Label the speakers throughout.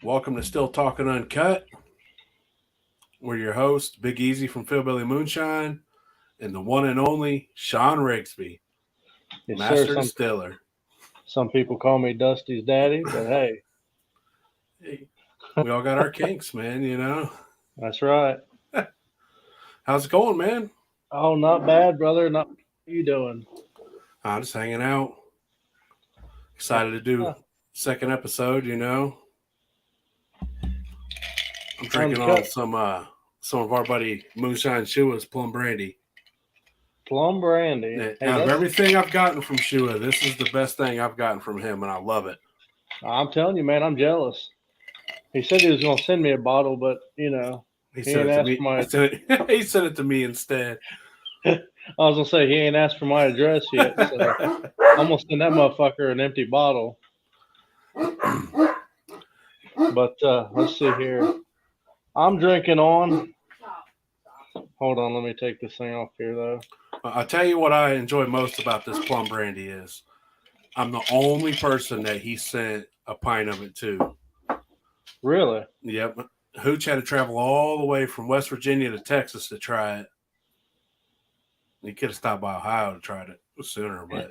Speaker 1: Welcome to Still Talking Uncut. We're your host, Big Easy from Philbilly Moonshine, and the one and only Sean Rigsby,
Speaker 2: Yes, sir.
Speaker 1: Master
Speaker 2: Some
Speaker 1: Distiller.
Speaker 2: some people call me Dusty's daddy, but hey,
Speaker 1: Hey, we all got our kinks, man.
Speaker 2: that's right.
Speaker 1: How's it going, man?
Speaker 2: Oh, not bad, brother. Not how you doing?
Speaker 1: I'm just hanging out. Excited to do second episode. I'm drinking on
Speaker 2: Uncut
Speaker 1: some of our buddy Moonshine Shua's plum brandy.
Speaker 2: plum brandy.
Speaker 1: Yeah,
Speaker 2: Hey,
Speaker 1: out of
Speaker 2: that's
Speaker 1: everything I've gotten from Shua, this is the best thing I've gotten from him, and I love it.
Speaker 2: I'm telling you, man. I'm jealous. He said he was gonna send me a bottle, but
Speaker 1: He
Speaker 2: he
Speaker 1: sent
Speaker 2: ain't
Speaker 1: it to
Speaker 2: asked
Speaker 1: me.
Speaker 2: for my.
Speaker 1: He sent it to me instead.
Speaker 2: I was gonna say he ain't asked for my address yet, so I'm gonna send that motherfucker an empty bottle. But let's see here. I'm drinking on. Hold on, let me take this thing off here though.
Speaker 1: I'll tell you what I enjoy most about this plum brandy is I'm the only person that he sent a pint of it to.
Speaker 2: Really?
Speaker 1: Yep. Hooch had to travel all the way from West Virginia to Texas to try it. He could have stopped by Ohio to try it sooner, but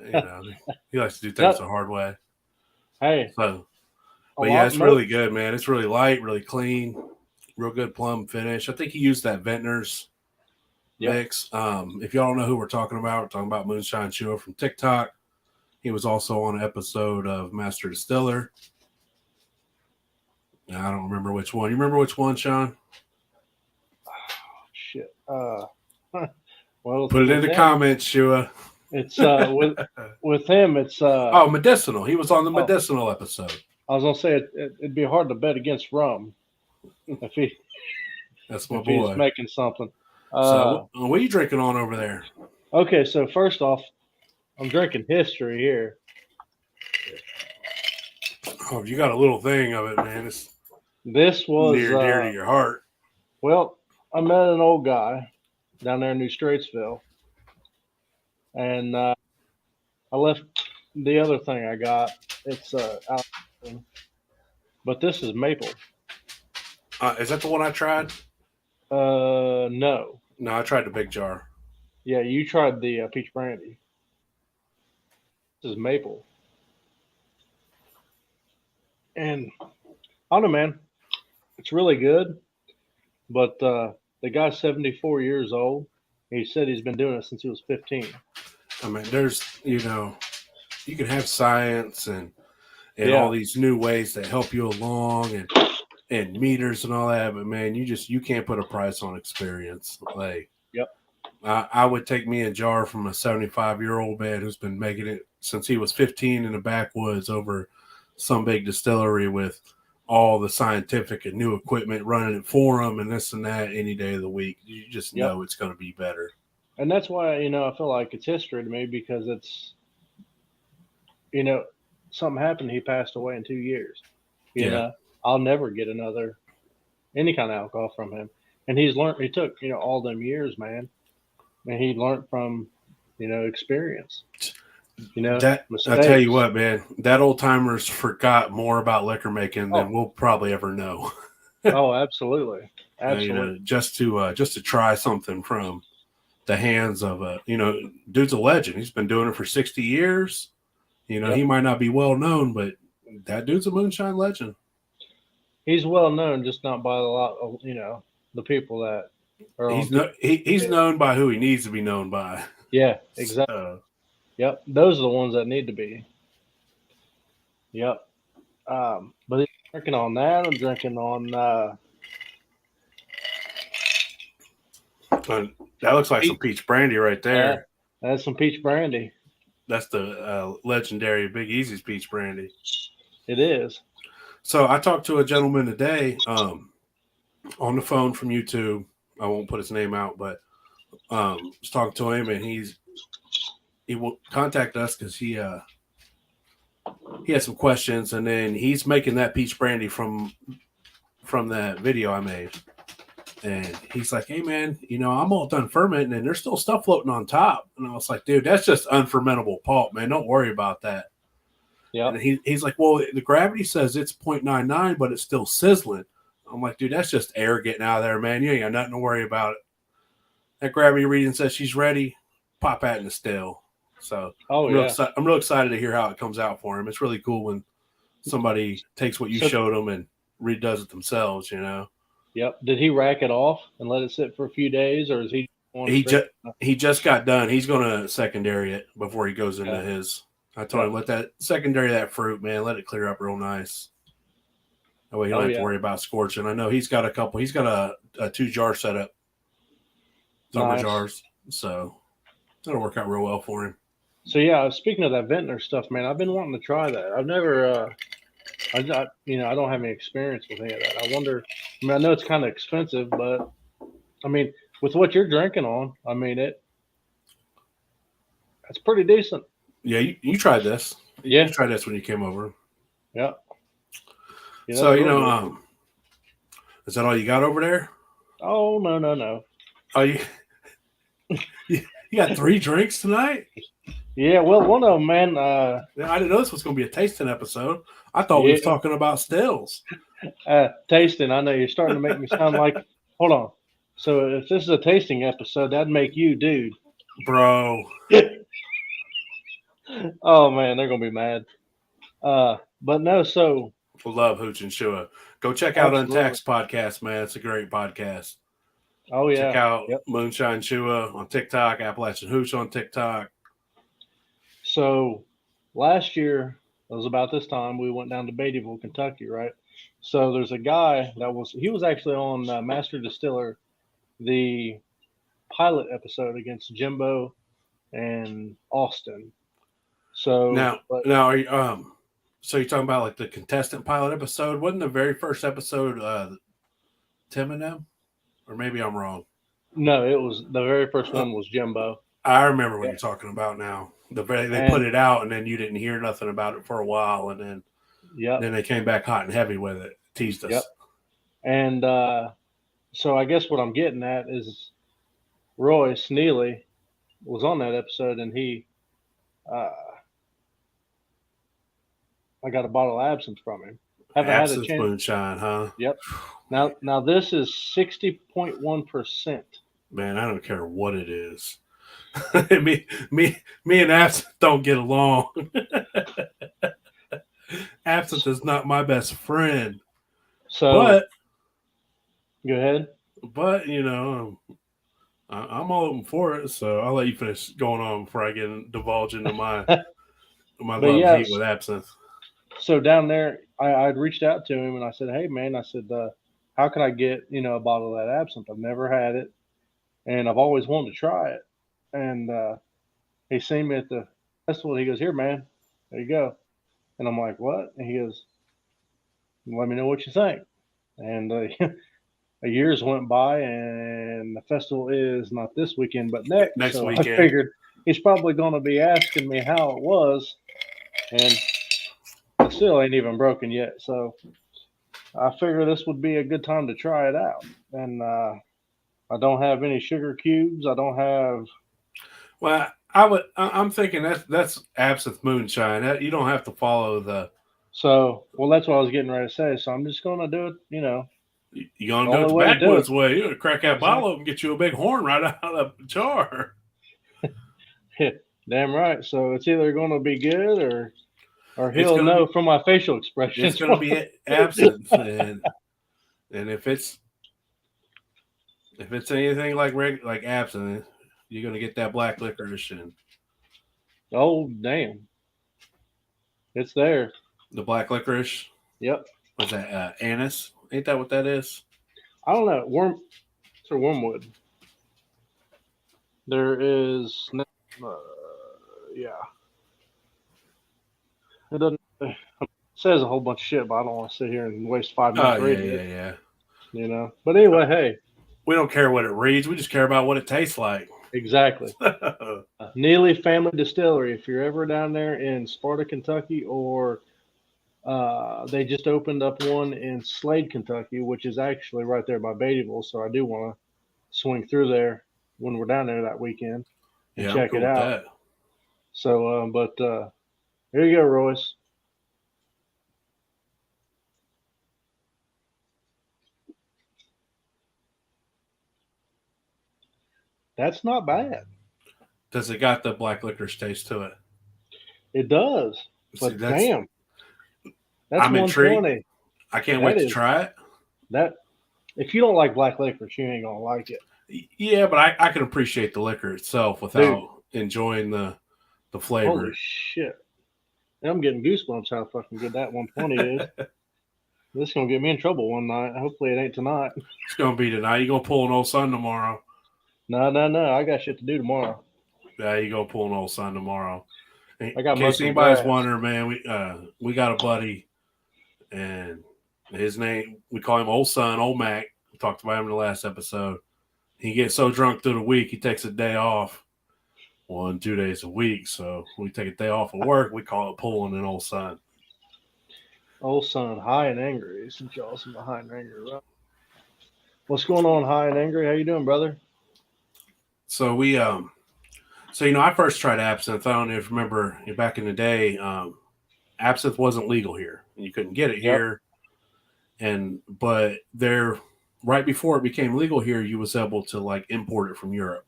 Speaker 1: he likes to do things the hard way.
Speaker 2: Hey.
Speaker 1: So, but yeah, it's really good, man. It's really light, really clean, real good plum finish. I think he used that Ventnor's mix. If y'all don't know who we're talking about Moonshine Shua from TikTok. He was also on an episode of Master Distiller. I don't remember which one. You remember which one, Sean?
Speaker 2: Oh, shit. Well,
Speaker 1: put it in the comments, Shua.
Speaker 2: It's with him. It's
Speaker 1: medicinal. He was on the medicinal episode.
Speaker 2: I was gonna say it'd be hard to bet against rum if
Speaker 1: That's my
Speaker 2: if
Speaker 1: boy.
Speaker 2: he's making something.
Speaker 1: So what are you drinking on over there?
Speaker 2: Okay, so first off, I'm drinking history here.
Speaker 1: Oh, you got a little thing of it, man.
Speaker 2: This was
Speaker 1: near dear to your heart.
Speaker 2: Well, I met an old guy down there in New Straitsville, and I left the other thing I got. It's out, but this is maple.
Speaker 1: Is that the one I tried?
Speaker 2: No.
Speaker 1: No, I tried the big jar.
Speaker 2: Yeah, you tried the peach brandy. This is maple. And I don't know, man. It's really good. But the guy's 74 years old. He said he's been doing it since he was 15.
Speaker 1: I mean, there's, you can have science and all these new ways that help you along and meters and all that, but man, you can't put a price on experience. Like, I would take me a jar from a 75-year-old man who's been making it since he was 15 in the backwoods over some big distillery with all the scientific and new equipment running it for him and this and that any day of the week. You just know it's going to be better.
Speaker 2: And that's why, I feel like it's history to me because it's, something happened. He passed away in 2 years. You know, I'll never get any kind of alcohol from him. And he took, all them years, man. And he learned from, experience.
Speaker 1: I tell you what, man, that old timers forgot more about liquor making than we'll probably ever know.
Speaker 2: Oh, absolutely. Absolutely.
Speaker 1: Just to try something from the hands of dude's a legend. He's been doing it for 60 years. He might not be well known, but that dude's a moonshine legend.
Speaker 2: He's well known, just not by a lot of, the people that are
Speaker 1: he's known by who he needs to be known by.
Speaker 2: Yeah, exactly. Yep. Those are the ones that need to be. Yep. But I'm drinking on that. I'm drinking on
Speaker 1: that looks like some peach brandy right there.
Speaker 2: That's some peach brandy.
Speaker 1: That's the legendary Big Easy's peach brandy.
Speaker 2: It is.
Speaker 1: So I talked to a gentleman today on the phone from YouTube. I won't put his name out, but was talking to him, and he will contact us because he had some questions, and then he's making that peach brandy from that video I made. And he's like, hey, man, I'm all done fermenting, and there's still stuff floating on top. And I was like, dude, that's just unfermentable pulp, man. Don't worry about that.
Speaker 2: Yep.
Speaker 1: And he's like, well, the gravity says it's 0.99, but it's still sizzling. I'm like, dude, that's just air getting out of there, man. You ain't got nothing to worry about. That gravity reading says she's ready. Pop that in the still. So
Speaker 2: Oh yeah.
Speaker 1: I'm real excited to hear how it comes out for him. It's really cool when somebody takes what you
Speaker 2: So
Speaker 1: showed them and redoes it themselves. You know,
Speaker 2: yep. Did he rack it off and let it sit for a few days, or is he going
Speaker 1: he
Speaker 2: straight?
Speaker 1: just he just got done. He's going to secondary it before he goes into
Speaker 2: Okay.
Speaker 1: his. I told
Speaker 2: Yep.
Speaker 1: him let that secondary that fruit, man. Let it clear up real nice. That way you don't
Speaker 2: Oh
Speaker 1: have to
Speaker 2: yeah.
Speaker 1: worry about scorching. I know he's got a couple. He's got a 2-jar setup, summer
Speaker 2: Nice.
Speaker 1: jars. So that'll work out real well for him.
Speaker 2: So yeah, speaking of that vintner stuff, man, I've been wanting to try that. I've never, I don't have any experience with any of that. I wonder. I mean, I know it's kind of expensive, but I mean, with what you're drinking on, I mean, it's pretty decent.
Speaker 1: Yeah, you tried this. You
Speaker 2: Yeah,
Speaker 1: tried this when you came over.
Speaker 2: yeah, yeah.
Speaker 1: So
Speaker 2: That's real good.
Speaker 1: is that all you got over there?
Speaker 2: Oh no, no, no.
Speaker 1: Oh, you got 3 drinks tonight?
Speaker 2: Yeah, well, one of them, man.
Speaker 1: I didn't know this was going to be a tasting episode. I thought we was
Speaker 2: Yeah,
Speaker 1: talking about stills,
Speaker 2: tasting. I know you're starting to make me sound like. Hold on. So if this is a tasting episode, that'd make you, dude.
Speaker 1: bro.
Speaker 2: Oh man, they're gonna be mad. But no, so
Speaker 1: Love Hooch and Shua. Go check out
Speaker 2: absolutely.
Speaker 1: Untaxed podcast, man. It's a great podcast.
Speaker 2: Oh
Speaker 1: Check
Speaker 2: yeah.
Speaker 1: out
Speaker 2: Yep.
Speaker 1: Moonshine Shua on TikTok, Appalachian Hooch on TikTok.
Speaker 2: So last year, it was about this time, we went down to Beattyville, Kentucky, right? So there's a guy he was actually on Master Distiller, the pilot episode against Jimbo and Austin. So,
Speaker 1: Now,
Speaker 2: but
Speaker 1: now, are you, so you're talking about like the contestant pilot episode? Wasn't the very first episode Tim and them? Or maybe I'm wrong.
Speaker 2: no, it was the very first
Speaker 1: Uh,
Speaker 2: one was Jimbo.
Speaker 1: I remember what
Speaker 2: Yeah.
Speaker 1: you're talking about now. They put
Speaker 2: And
Speaker 1: it out, and then you didn't hear nothing about it for a while, and
Speaker 2: yep,
Speaker 1: then they came back hot and heavy with it, teased
Speaker 2: yep.
Speaker 1: us.
Speaker 2: And so I guess what I'm getting at is Royce Neely was on that episode, and uh, I got a bottle of absinthe from him. Haven't had a
Speaker 1: Absinthe
Speaker 2: chance.
Speaker 1: moonshine, huh?
Speaker 2: Yep. Now this is 60.1%.
Speaker 1: Man, I don't care what it is. Me and absinthe don't get along. Absinthe is not my best friend,
Speaker 2: So
Speaker 1: but
Speaker 2: go ahead.
Speaker 1: you know, I'm all open for it. So I'll let you finish going on before I divulge into my
Speaker 2: But
Speaker 1: love hate
Speaker 2: yes,
Speaker 1: with absinthe.
Speaker 2: so down there, I'd reached out to him and I said, "Hey man," I said, "how can I get a bottle of that absinthe? I've never had it, and I've always wanted to try it." And he seen me at the festival. He goes, "Here, man, there you go." And I'm like, "What?" And he goes, "Let me know what you think." And years went by, and the festival is not this weekend, but next.
Speaker 1: Next
Speaker 2: So I
Speaker 1: weekend,
Speaker 2: figured he's probably going to be asking me how it was, and it still ain't even broken yet. So I figure this would be a good time to try it out. And I don't have any sugar cubes. I don't have.
Speaker 1: well, I'm thinking that's absinthe moonshine. You don't have to follow the.
Speaker 2: So, well, that's what I was getting ready to say. So I'm just going to do it,
Speaker 1: You gonna
Speaker 2: the
Speaker 1: do it
Speaker 2: only
Speaker 1: the
Speaker 2: way to do it.
Speaker 1: backwoods way? You gonna crack that bottle
Speaker 2: Exactly.
Speaker 1: open and get you a big horn right out of the jar.
Speaker 2: Damn right. So it's either going to be good or
Speaker 1: It's
Speaker 2: he'll
Speaker 1: gonna
Speaker 2: know
Speaker 1: be
Speaker 2: from my facial
Speaker 1: it's
Speaker 2: expressions.
Speaker 1: gonna be absinthe, and if it's anything like absinthe, you're gonna get that black licorice and
Speaker 2: Oh, damn. It's there.
Speaker 1: the black licorice.
Speaker 2: Yep.
Speaker 1: What's that? Anise? Ain't that what that is?
Speaker 2: I don't know. It's a wormwood. There is, yeah. It doesn't. It says a whole bunch of shit, but I don't want to sit here and waste 5 minutes
Speaker 1: Oh yeah,
Speaker 2: reading
Speaker 1: yeah,
Speaker 2: it.
Speaker 1: yeah.
Speaker 2: But anyway, hey,
Speaker 1: We don't care what it reads. We just care about what it tastes like.
Speaker 2: exactly. Neely Family Distillery. If you're ever down there in Sparta, Kentucky, or they just opened up one in Slade, Kentucky, which is actually right there by Beattyville. So I do want to swing through there when we're down there that weekend and
Speaker 1: Yeah, I'm
Speaker 2: check it
Speaker 1: cool with
Speaker 2: out.
Speaker 1: that.
Speaker 2: So, but here you go, Royce. That's not bad.
Speaker 1: Does it got the black licorice taste to it?
Speaker 2: It does.
Speaker 1: See,
Speaker 2: But damn, that's
Speaker 1: I'm intrigued.
Speaker 2: 120.
Speaker 1: I can't wait
Speaker 2: That
Speaker 1: to
Speaker 2: is
Speaker 1: try it.
Speaker 2: that. If you don't like black licorice, you ain't gonna like it,
Speaker 1: Yeah, but I can appreciate the liquor itself
Speaker 2: dude.
Speaker 1: without enjoying the
Speaker 2: Holy
Speaker 1: flavor.
Speaker 2: shit! I'm getting goosebumps how fucking good that 120 is. This is gonna get me in trouble one night. Hopefully it ain't tonight.
Speaker 1: It's gonna be tonight. You gonna pull an old son tomorrow?
Speaker 2: No, no, no. I got shit to do tomorrow.
Speaker 1: Yeah, you gonna pull an old son tomorrow. In
Speaker 2: I got
Speaker 1: case
Speaker 2: most some
Speaker 1: anybody's
Speaker 2: grass.
Speaker 1: wondering, man, we got a buddy, and his name we call him Old Son, Old Mac. We talked about him in the last episode. He gets so drunk through the week, he takes a day off, 1-2 days a week. So we take a day off of work. We call it pulling an old son.
Speaker 2: Old son, high and angry. Since y'all some high and angry, right? What's going on, high and angry? How you doing, brother?
Speaker 1: So I first tried absinthe. I don't know if you remember back in the day, absinthe wasn't legal here. You couldn't get it
Speaker 2: Yep.
Speaker 1: here, but there, right before it became legal here, you was able to like import it from Europe.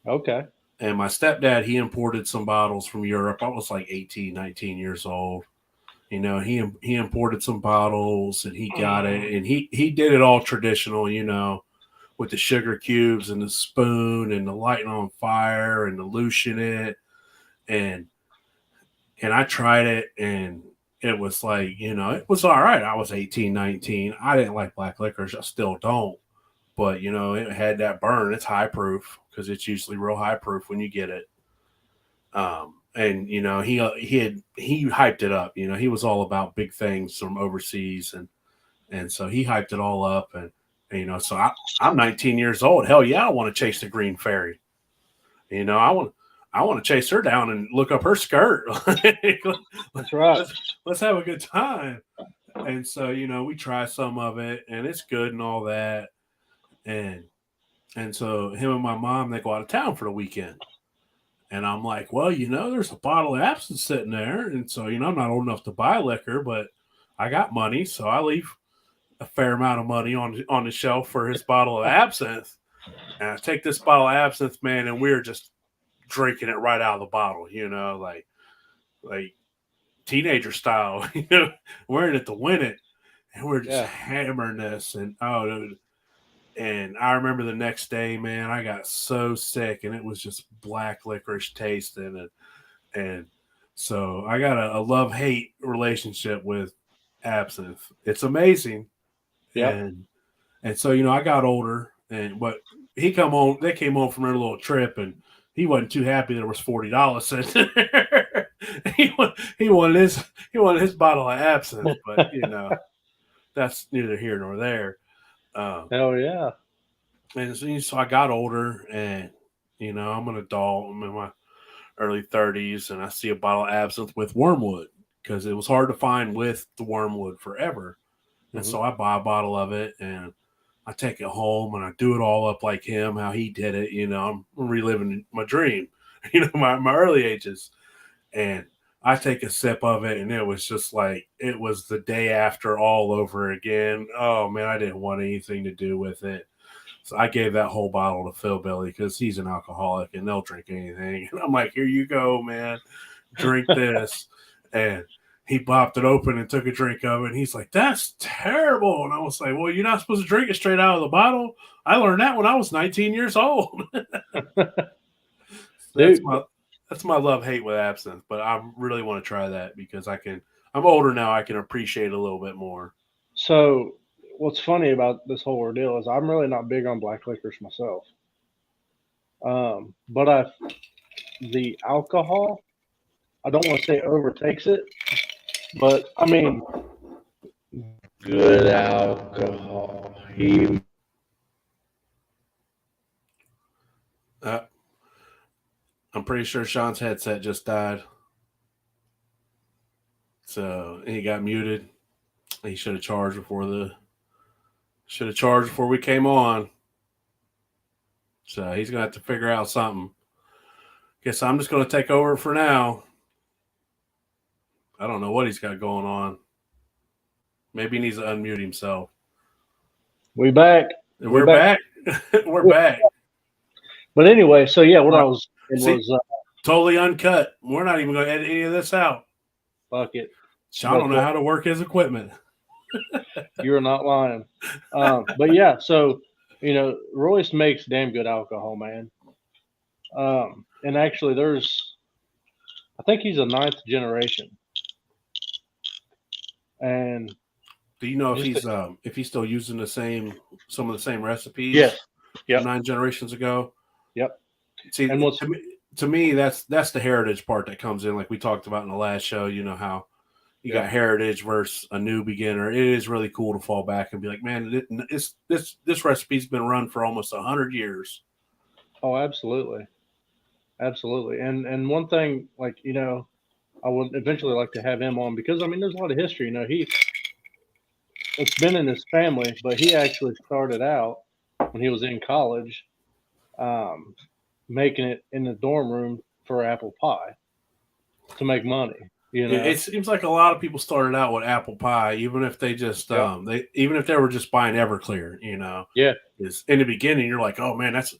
Speaker 2: Okay.
Speaker 1: And my stepdad, he imported some bottles from Europe. I was like 18, 19 years old. He imported some bottles and he got it, and he did it all traditional, with the sugar cubes and the spoon and the lighting on fire and dilution it. And I tried it, and it was like, it was all right. I was 18, 19. I didn't like black licorice. I still don't. But, it had that burn. It's high proof because it's usually real high proof when you get it. And he hyped it up. He was all about big things from overseas, and so he hyped it all up. And so I'm 19 years old. Hell yeah, I want to chase the green fairy. I want to chase her down and look up her skirt.
Speaker 2: That's right.
Speaker 1: Let's have a good time. And so we try some of it, and it's good and all that. And so him and my mom, they go out of town for the weekend. And I'm like, well, there's a bottle of absinthe sitting there. And so, I'm not old enough to buy liquor, but I got money. So I leave a fair amount of money on the shelf for his bottle of absinthe. And I take this bottle of absinthe, man, and we're just drinking it right out of the bottle, like teenager style, we're in it to win it. And we're just hammering this. And and I remember the next day, man, I got so sick, and it was just black licorice tasting it. And so I got a love-hate relationship with absinthe. It's amazing.
Speaker 2: Yep.
Speaker 1: And so, I got older, but they came home from their little trip, and he wasn't too happy there was $40 sitting there. he wanted his bottle of absinthe, but that's neither here nor there.
Speaker 2: Hell yeah.
Speaker 1: And so I got older, and I'm an adult. I'm in my early 30s, and I see a bottle of absinthe with wormwood because it was hard to find with the wormwood forever. And so I buy a bottle of it, and I take it home, and I do it all up like him, how he did it. I'm reliving my dream, my early ages. And I take a sip of it, and it was just like it was the day after all over again. Oh, man, I didn't want anything to do with it. So I gave that whole bottle to Phil Billy because he's an alcoholic and they'll drink anything. And I'm like, here you go, man. Drink this. And he popped it open and took a drink of it. And he's like, that's terrible. And I was like, well, you're not supposed to drink it straight out of the bottle. I learned that when I was 19 years old. That's my love-hate with absinthe. But I really want to try that because I'm older now. I can appreciate it a little bit more.
Speaker 2: So what's funny about this whole ordeal is I'm really not big on black licorice myself. But the alcohol, I don't want to say overtakes it, but I mean, good alcohol.
Speaker 1: I'm pretty sure Sean's headset just died. So he got muted. He should have charged before we came on. So he's gonna have to figure out something. Guess I'm just gonna take over for now. I don't know what he's got going on. Maybe he needs to unmute himself.
Speaker 2: We back.
Speaker 1: We're back. We're back.
Speaker 2: But anyway, so yeah, what I
Speaker 1: Right.
Speaker 2: was saying
Speaker 1: See,
Speaker 2: was
Speaker 1: totally uncut. We're not even going to edit any of this out.
Speaker 2: fuck it.
Speaker 1: Sean don't
Speaker 2: That's
Speaker 1: know
Speaker 2: what
Speaker 1: how to work his equipment.
Speaker 2: you're not lying. But yeah, so Royce makes damn good alcohol, man. And actually, I think he's a ninth generation, and
Speaker 1: Do you know
Speaker 2: just
Speaker 1: if he's still using some of the same recipes
Speaker 2: yes,
Speaker 1: from
Speaker 2: yep,
Speaker 1: 9 generations ago?
Speaker 2: yep.
Speaker 1: See,
Speaker 2: And what's
Speaker 1: to me, that's the heritage part that comes in, like we talked about in the last show. You know how you
Speaker 2: yeah,
Speaker 1: got heritage versus a new beginner. It is really cool to fall back and be like, man, this recipe's been run for almost 100 years.
Speaker 2: oh, absolutely, absolutely. And one thing, like I would eventually like to have him on because I mean, there's a lot of history. It's been in his family, but he actually started out when he was in college, um, making it in the dorm room for apple pie to make money.
Speaker 1: It seems like a lot of people started out with apple pie, even if they just
Speaker 2: Yep.
Speaker 1: even if they were just buying Everclear.
Speaker 2: Yeah.
Speaker 1: Is in the beginning you're like, oh man, that's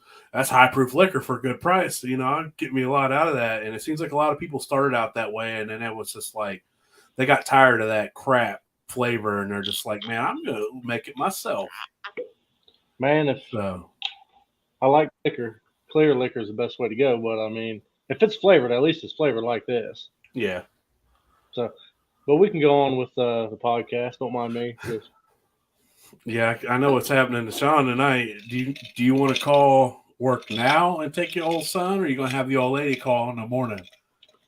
Speaker 1: high proof liquor for a good price. I'll get me a lot out of that. And it seems like a lot of people started out that way, and then it was just like they got tired of that crap flavor, and they're just like, man, I'm gonna make it myself.
Speaker 2: Man, if
Speaker 1: So
Speaker 2: I like liquor, clear liquor is the best way to go. But I mean, if it's flavored, at least it's flavored like this.
Speaker 1: yeah,
Speaker 2: So, but we can go on with the podcast. Don't mind me. Just
Speaker 1: yeah, I know what's happening to Sean tonight. Do you want to call work now and take your old son, or are you gonna have the old lady call in the morning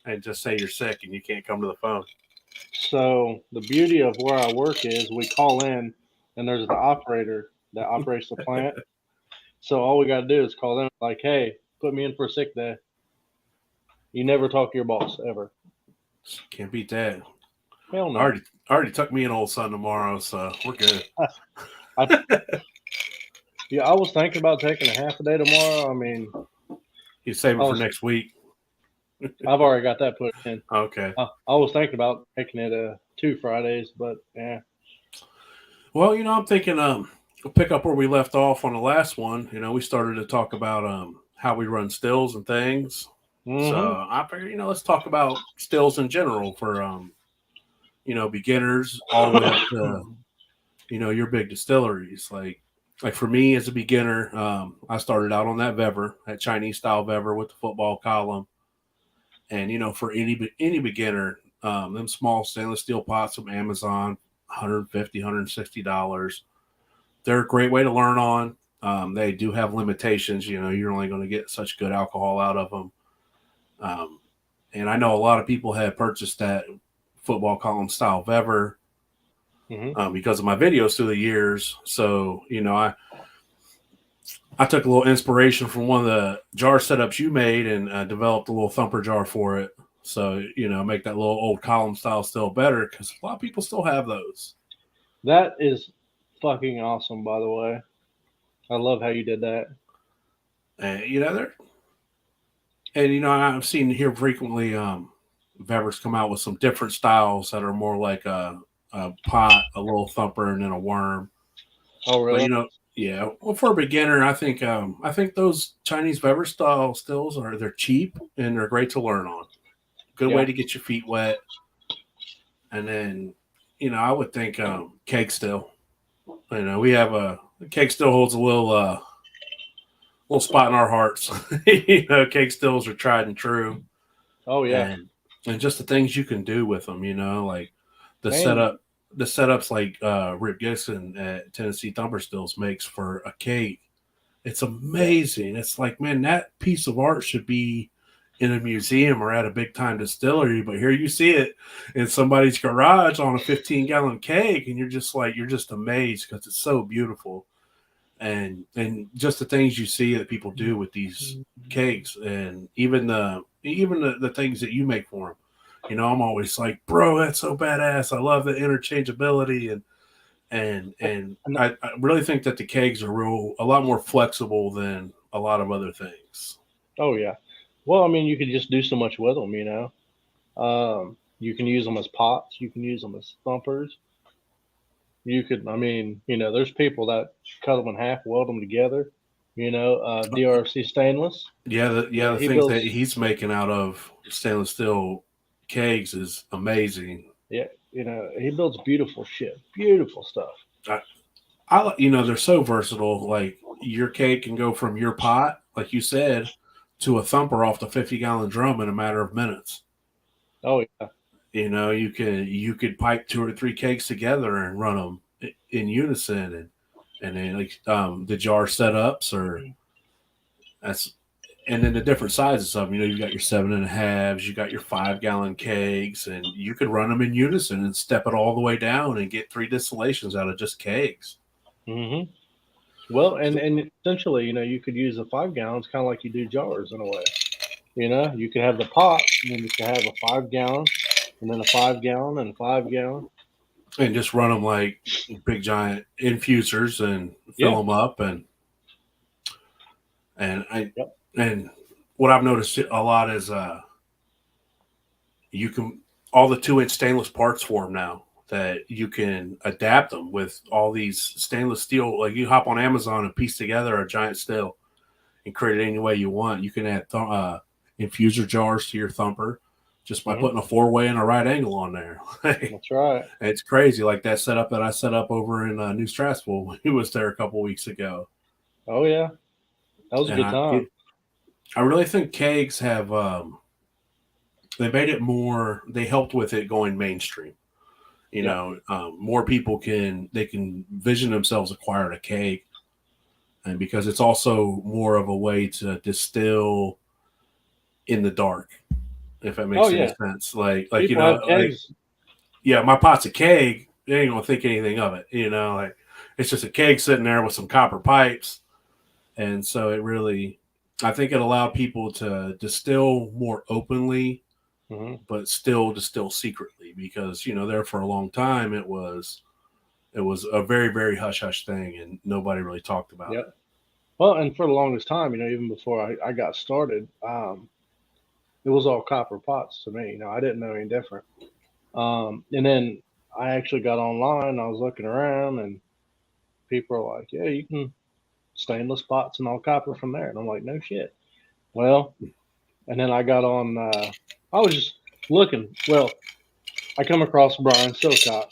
Speaker 1: and just say you're sick and you can't come to the phone?
Speaker 2: so the beauty of where I work is we call in, and there's the operator that operates the plant. So all we got to do is call them like, hey, put me in for a sick day. You never talk to your boss ever.
Speaker 1: Can't beat that.
Speaker 2: Hell
Speaker 1: I
Speaker 2: no.
Speaker 1: already took me an old son tomorrow, so we're good.
Speaker 2: I Yeah, I was thinking about taking a half a day tomorrow. I mean,
Speaker 1: You save
Speaker 2: I
Speaker 1: it for
Speaker 2: was
Speaker 1: next week.
Speaker 2: I've already got that put in.
Speaker 1: Okay.
Speaker 2: I was thinking about making it 2 Fridays, but yeah.
Speaker 1: Well, I'm thinking we'll pick up where we left off on the last one. We started to talk about how we run stills and things. So
Speaker 2: Hmm.
Speaker 1: I figured, let's talk about stills in general for beginners all the way up to your big distilleries. Like for me as a beginner, I started out on that Vever, that Chinese style Vever with the football column. And for any beginner, them small stainless steel pots from Amazon, $150, $160. They're a great way to learn on. They do have limitations. You're only going to get such good alcohol out of them. Um, and I know a lot of people had purchased that football column style Vever
Speaker 2: Hmm.
Speaker 1: because of my videos through the years. So I took a little inspiration from one of the jar setups you made and developed a little thumper jar for it. So make that little old column style still better because a lot of people still have those.
Speaker 2: That is fucking awesome, by the way. I love how you did that.
Speaker 1: And they're I've seen here frequently Vevers come out with some different styles that are more like a pot, a little thumper, and then a worm.
Speaker 2: Oh,
Speaker 1: But
Speaker 2: really?
Speaker 1: yeah. Well, for a beginner, I think those Chinese Vever style stills they're cheap and they're great to learn on. Good way
Speaker 2: Yeah.
Speaker 1: to get your feet wet. And then, I would think cake still. We have cake still holds a little spot in our hearts. Cake stills are tried and true.
Speaker 2: Oh, yeah.
Speaker 1: And just the things you can do with them, like the
Speaker 2: Man,
Speaker 1: setups like Rip Gibson at Tennessee Thumper Stills makes for a cake. It's
Speaker 2: yeah.
Speaker 1: amazing. It's like, man, that piece of art should be in a museum or at a big time distillery, but here you see it in somebody's garage on a 15-gallon cake, and you're just amazed because it's so beautiful. And just the things you see that people do with these cakes, and even the things that you make for them. I'm always like, bro, that's so badass. I love the interchangeability and
Speaker 2: And-
Speaker 1: I really think that the kegs are a lot more flexible than a lot of other things.
Speaker 2: oh, yeah. Well, I mean, you could just do so much with them, You can use them as pots. You can use them as thumpers. I mean, there's people that cut them in half, weld them together. DRC stainless.
Speaker 1: The
Speaker 2: He
Speaker 1: things that
Speaker 2: builds.
Speaker 1: he's making out of stainless steel kegs is amazing.
Speaker 2: Yeah, he builds beautiful shit, beautiful stuff.
Speaker 1: They're so versatile. Like your keg can go from your pot, like you said, to a thumper off the 50-gallon drum in a matter of minutes.
Speaker 2: Oh yeah.
Speaker 1: You could pipe 2 or 3 kegs together and run them in unison, and then like the jar setups or that's and then the different sizes of them. You've got your 7.5s, you got your 5-gallon kegs, and you could run them in unison and step it all the way down and get 3 distillations out of just kegs.
Speaker 2: hmm Well, and essentially, you could use the 5 gallons kind of like you do jars in a way. You could have the pot, and then you could have a 5 gallon, and then a 5 gallon, and a 5 gallon.
Speaker 1: And just run them like big giant infusers and fill
Speaker 2: Yeah.
Speaker 1: them up and I
Speaker 2: Yep.
Speaker 1: and what I've noticed a lot is you can all the 2-inch stainless parts for them now that you can adapt them with all these stainless steel. Like you hop on Amazon and piece together a giant still and create it any way you want. You can add infuser jars to your thumper just by
Speaker 2: hmm
Speaker 1: putting a 4-way and a right angle on there.
Speaker 2: That's right.
Speaker 1: It's crazy, like that setup that I set up over in New Strasbourg when he was there a couple weeks ago.
Speaker 2: Oh yeah, that was a
Speaker 1: And
Speaker 2: good time.
Speaker 1: I really think kegs have they made it more. They helped with it going mainstream.
Speaker 2: Yep.
Speaker 1: More people can vision themselves acquiring a keg, and because it's also more of a way to distill in the dark, if that
Speaker 2: Oh
Speaker 1: makes any
Speaker 2: yeah,
Speaker 1: sense.
Speaker 2: people have kegs.
Speaker 1: Yeah, my pot's a keg. They ain't gonna think anything of it. Like it's just a keg sitting there with some copper pipes, and so I think it allowed people to distill more openly,
Speaker 2: hmm
Speaker 1: but still distill secretly because there for a long time it was a very very hush hush thing and nobody really talked about
Speaker 2: Yep.
Speaker 1: it.
Speaker 2: Well, and for the longest time, even before I got started, it was all copper pots to me. I didn't know any different. And then I actually got online. I was looking around, and people are like, "Yeah, you can stainless pots and all copper from there." And I'm like, "No shit." Well, and then I got on. I was just looking. Well, I come across Brian Silcott,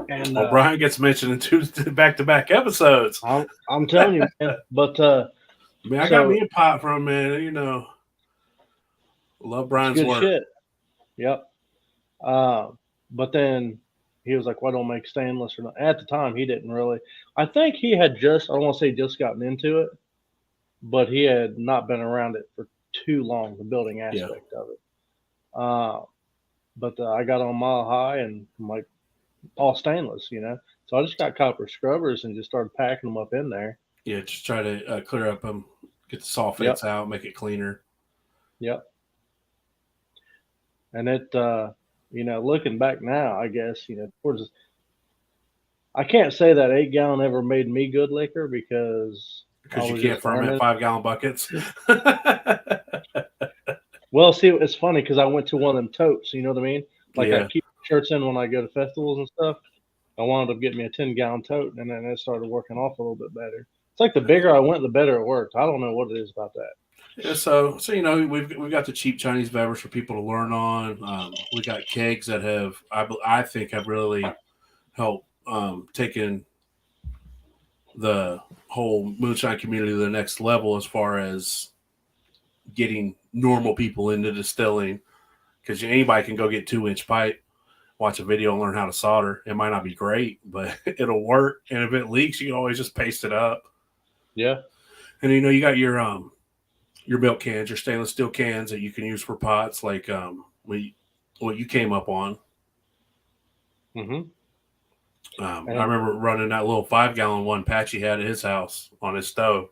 Speaker 2: and
Speaker 1: Well, Brian gets mentioned in 2 back-to-back episodes.
Speaker 2: I'm telling you, man. But
Speaker 1: Man, I got
Speaker 2: so
Speaker 1: me a pot from him, man. Love
Speaker 2: it's
Speaker 1: Brian's
Speaker 2: good
Speaker 1: work.
Speaker 2: shit. Yep. Uh, but then he was like, "Why don't make stainless?" Or not. At the time, he didn't really. I think he had I don't want to say just gotten into it, but he had not been around it for too long, the building
Speaker 1: Yeah.
Speaker 2: aspect of it. Uh, but I got on Mile High and I'm like all stainless. So I just got copper scrubbers and just started packing them up in there.
Speaker 1: Yeah, just try to clear up them, get the sulfates
Speaker 2: Yep,
Speaker 1: out, make it cleaner.
Speaker 2: yep. And looking back now, I guess towards I can't say that 8 gallon ever made me good liquor because I
Speaker 1: Because you
Speaker 2: was
Speaker 1: can't
Speaker 2: just
Speaker 1: ferment
Speaker 2: learning.
Speaker 1: 5-gallon buckets.
Speaker 2: Well, see, it's funny because I went to one of them totes. You know what I mean? Like I
Speaker 1: Yeah.
Speaker 2: keep shirts in when I go to festivals and stuff. I wound up getting me a 10 gallon tote, and then it started working off a little bit better. It's like the bigger I went, the better it worked. I don't know what it is about that.
Speaker 1: Yeah, so we've got the cheap Chinese beverage for people to learn on. We got kegs that I think have really helped taken the whole moonshine community to the next level as far as getting normal people into distilling. Because anybody can go get 2-inch pipe, watch a video, and learn how to solder. It might not be great, but it'll work. And if it leaks, you can always just paste it up.
Speaker 2: Yeah.
Speaker 1: And you got your milk cans, your stainless steel cans that you can use for pots, like what you came up on.
Speaker 2: hmm
Speaker 1: I
Speaker 2: And
Speaker 1: remember running that little 5-gallon one Patchy had at his house on his stove,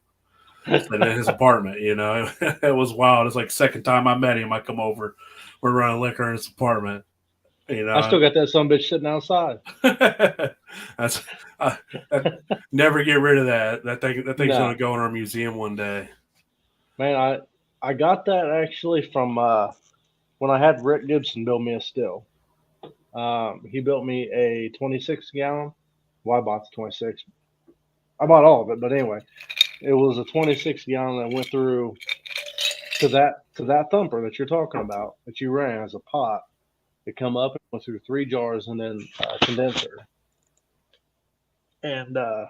Speaker 1: sitting in his apartment. It was wild. It's like second time I met him. I come over, we're running liquor in his apartment.
Speaker 2: I still got that some bitch sitting outside.
Speaker 1: That's uh, never get rid of that. That thing's
Speaker 2: No,
Speaker 1: gonna go in our museum one day.
Speaker 2: man, I got that actually from when I had Rick Gibson build me a still. He built me a 26 gallon. Well, I bought the 26. I bought all of it, but anyway, It was a 26 gallon that went through to that thumper that you're talking about that you ran as a pot. It come up and went through 3 jars and then a condenser, and I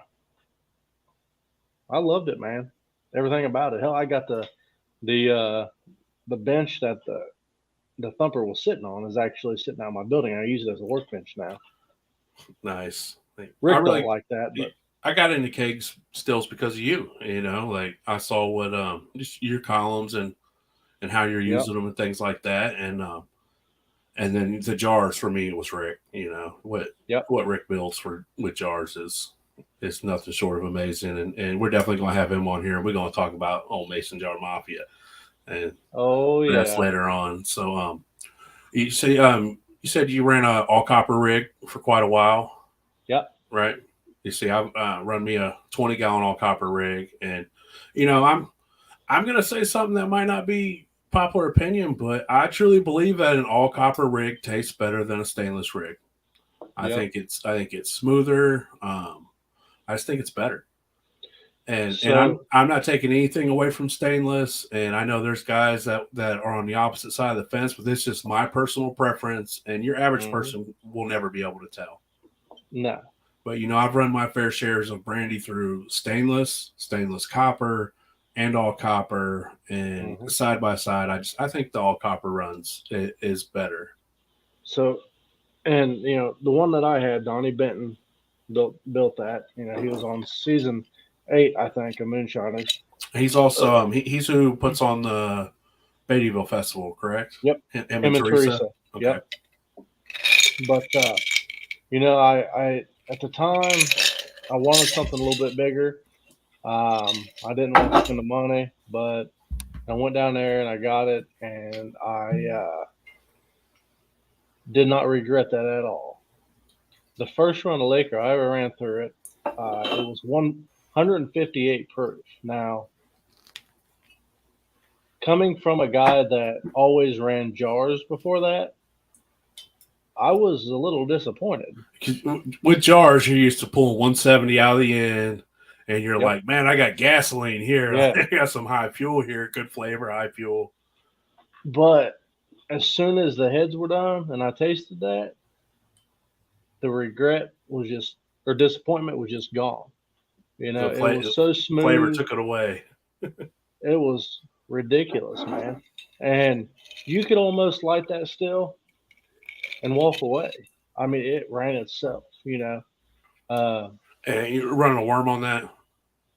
Speaker 2: loved it, man. Everything about it. Hell, I got the the bench that the thumper was sitting on is actually sitting out in my building. I use it as a workbench now.
Speaker 1: Nice. Like, I
Speaker 2: Rick don't
Speaker 1: really,
Speaker 2: like that, but
Speaker 1: I got into kegs stills because of you. You know, like I saw what just your columns and how you're
Speaker 2: yep,
Speaker 1: using them and things like that, and then the jars for me it was Rick. You know
Speaker 2: yep.
Speaker 1: what Rick builds for with jars is nothing short of amazing, and we're definitely going to have him on here. And we're going to talk about old Mason Jar Mafia, and
Speaker 2: Oh
Speaker 1: that's
Speaker 2: yeah,
Speaker 1: later on. So you said you ran a all copper rig for quite a while,
Speaker 2: yep,
Speaker 1: right? You see, I've run me a 20-gallon all copper rig, and you know I'm going to say something that might not be popular opinion, but I truly believe that an all copper rig tastes better than a stainless rig.
Speaker 2: yep.
Speaker 1: I think it's smoother. I just think it's better. And
Speaker 2: So
Speaker 1: I'm not taking anything away from stainless. And I know there's guys that are on the opposite side of the fence, but this is just my personal preference. And your average
Speaker 2: mhm,
Speaker 1: person will never be able to tell.
Speaker 2: no,
Speaker 1: But you know, I've run my fair shares of brandy through stainless copper, and all copper, and
Speaker 2: hmm
Speaker 1: side by side. I think the all copper runs is better.
Speaker 2: so and the one that I had, Donnie Benton built that. He was on season 8, I think, of Moonshiners.
Speaker 1: He's also he's who puts on the Beattyville Festival, correct?
Speaker 2: Yep,
Speaker 1: Him and
Speaker 2: him and
Speaker 1: Teresa.
Speaker 2: Teresa.
Speaker 1: Okay.
Speaker 2: Yep, but I at the time I wanted something a little bit bigger. I didn't want to spend the money, but I went down there and I got it, and I did not regret that at all. The first run of Laker I ever ran through it, it was 158 proof. Now, coming from a guy that always ran jars before that, I was a little disappointed.
Speaker 1: With jars, you're used to pulling 170 out of the end, and you're
Speaker 2: Yep.
Speaker 1: like, man, I got gasoline here.
Speaker 2: Yeah.
Speaker 1: I got some high fuel here. Good flavor, high fuel.
Speaker 2: But as soon as the heads were done and I tasted that, the regret was just, or disappointment was just gone.
Speaker 1: The
Speaker 2: It was so
Speaker 1: flavor
Speaker 2: smooth.
Speaker 1: took it away.
Speaker 2: It was ridiculous, man. And you could almost light that still and walk away. I mean, it ran itself. Uh,
Speaker 1: And you're running a worm on that.